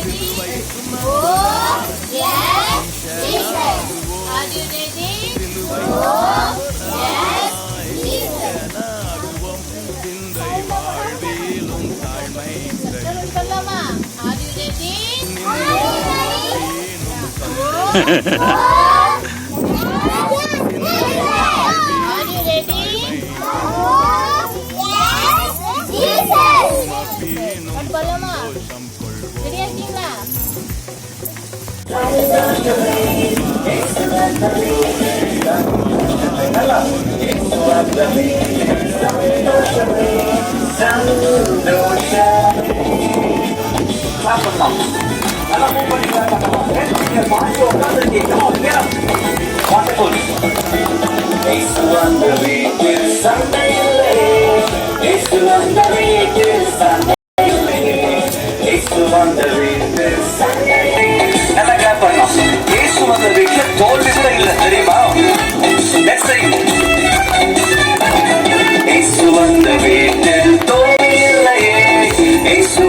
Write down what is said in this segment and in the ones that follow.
சிலுவை சுமந்தார். சிலுவை நாடுவோம் சிந்தை வாழ்விலும் தாழ்மை தோல்வி கூட இல்லை தெரியுமா? வந்த வீட்டில் தோல்வி இல்லையே,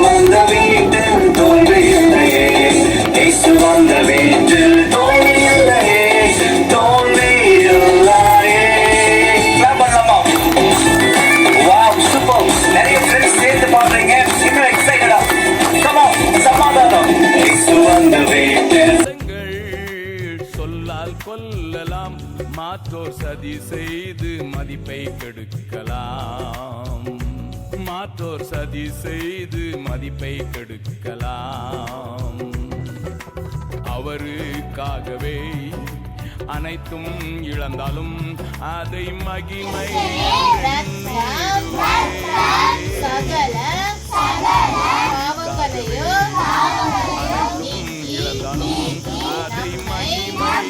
வந்த வீட்டில் தோல்வி இல்லையே, வந்த வீட்டில் தோல்வி இல்லையே, தோல்வி இல்லையே. பண்ணலாமா? Wow, super. நிறைய ஃப்ரெண்ட்ஸ் சேர்ந்து பாடுறீங்க, இன்னும் எக்ஸைட்டடா. கம் ஆன், சமாதானம். வந்த வீட்டில் சொல்லால் கொல்லலாம், மாற்றோர் சதி செய்து மதிப்பை கெடுக்கலாம். மாற்றோர் சதி செய்து மதிப்பை கெடுக்கலாம். அவருக்காகவே அனைத்தும் இழந்தாலும் அதை மகிமை இழந்தாலும் அதை மகிமை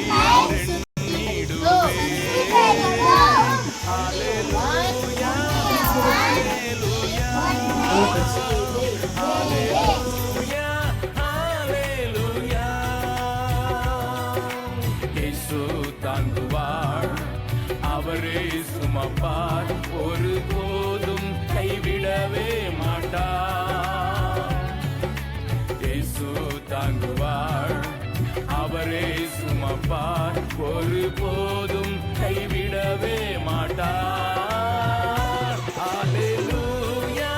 தாங்குவார், அவரே சுமப்பார், ஒரு போதும் கைவிடவே மாட்டார். இயேசு தாங்குவார், அவரே சுமப்பார், ஒரு போதும் கைவிடவே மாட்டார். ஹல்லேலூயா,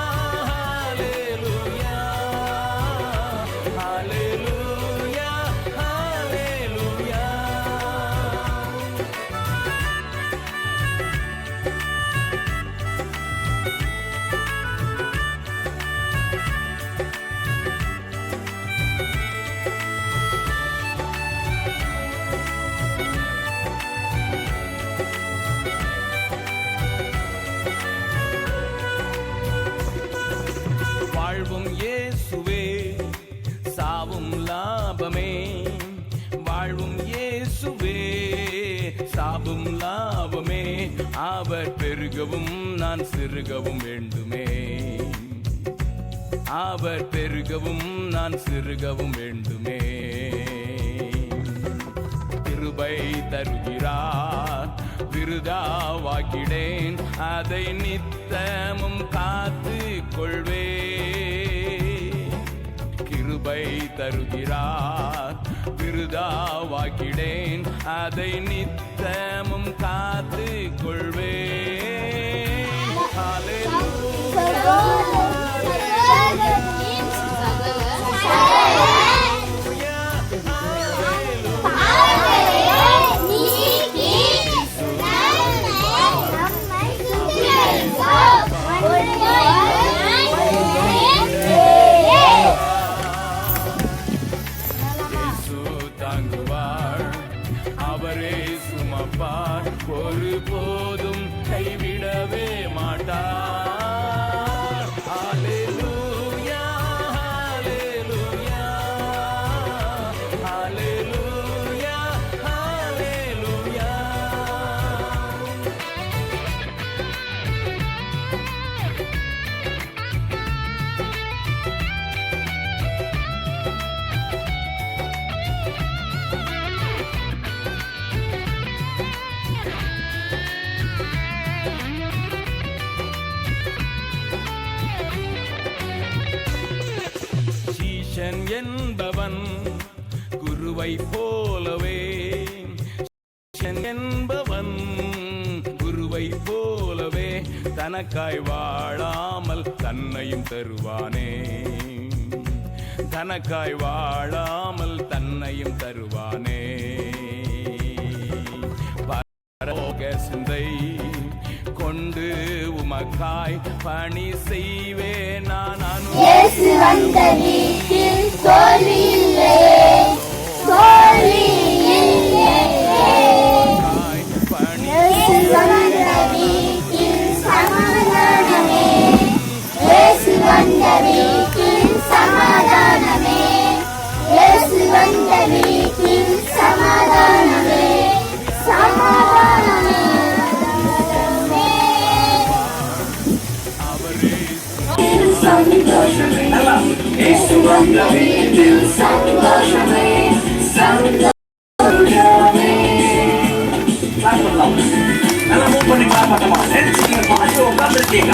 ஹல்லேலூயா, ஹல்லேலூயா, ஹல்லேலூயா. வாழ்வும் இயேசுவே, சாவும் லாபமே. வாழ்வும் இயேசுவே, சாவும் லாபமே. அவர் பெருகவும் நான் சிறுகவும் வேண்டுமே. அவர் பெருகவும் நான் சிறுகவும் வேண்டுமே. கிருபை தருகிறார், விருதாவாக்கிடேன், அதை நித்தமும் காத்து கொள்வே. கிருபை தருகிறார், விருதாவாக்கிடேன், அதை நித்தமும் காத்து கொள்வே. தாங்குவார், அவரே சுமப்பார், ஒரு போதும் கைவிடவே மாட்டார். என்பவன் குருவை போலவே என்பவன் குருவை போலவே தனக்காய் வாழாமல் தன்னையும் தருவானே தனக்காய் வாழாமல் தன்னையும் தருவானே பரலோக சிந்தை கொண்டு உமக்காய் பணி செய்வே நான் இயேசு வந்த வீட்டில் தோல்வி இல்லையே, தோல்வி இல்லையே. இயேசு வந்த வீட்டில் சமாதானமே, இயேசு வந்த வீட்டில் சமாதானமே, இயேசு வந்த வீட்டில் சமாதானமே, சமாதானமே. சந்தோஷமே இயேசு வந்த வீட்டில் சந்தோஷமே சந்தோஷமே. நல்லா மூவ் பண்ணி பார்ப்போமா? உட்கார்ந்துருக்கீங்க.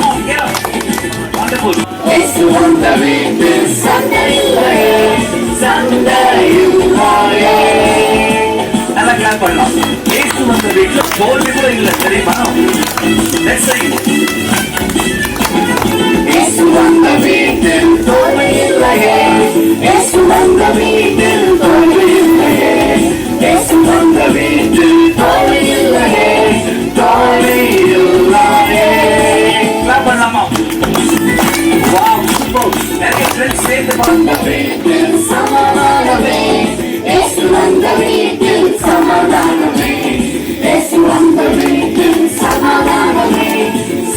இயேசு வந்த வீட்டில் சண்டை இல்லையே, சண்டை இல்லையே. நல்லா கிளாப் பண்ணலாம். இயேசு வந்த வீட்டில் தோல்வி கூட இல்லை, தெரியுமா? இயேசு வந்த வீட்டில் தோல்வி இல்லையே, இயேசு வந்த வீட்டில் தோல்வி இல்லையே, இயேசு வந்த வீட்டில் தோல்வி இல்லையே, தோல்வி இல்லையே. கிளாப் பண்ணலாமா? Wow, super. நிறைய ஃப்ரெண்ட்ஸ் சேர்ந்து வந்த வீட்டில் சமாதானமே, இயேசு வந்த வீட்டில் சமாதானமே, இயேசு வந்த வீட்டில் சமாதானமே,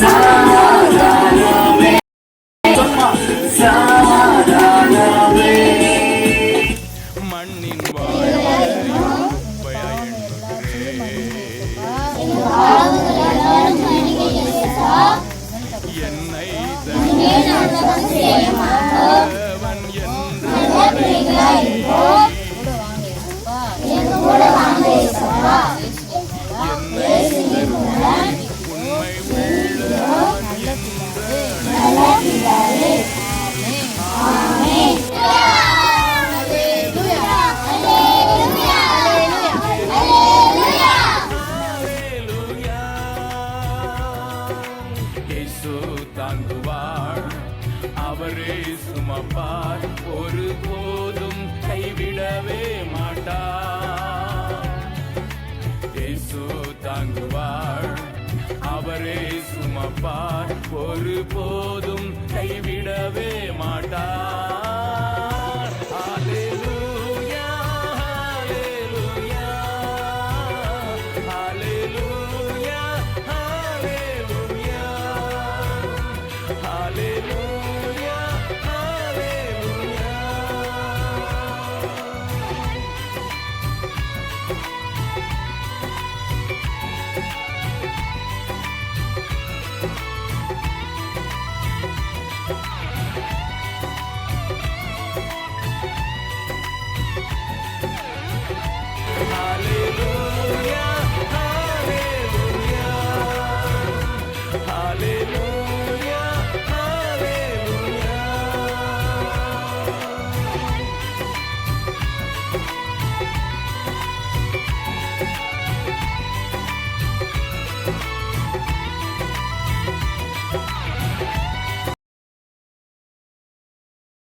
சமாதானமே, சமாதானமே. மண்ணின் வாழ்க்கையாய் என்னை தருவன் உண்மை தாங்குவார் அவரே சுமப்பார் ஒருபோதும் கைவிடவே மாட்டார் இயேசு தாங்குவார் அவரே சுமப்பார் ஒருபோதும்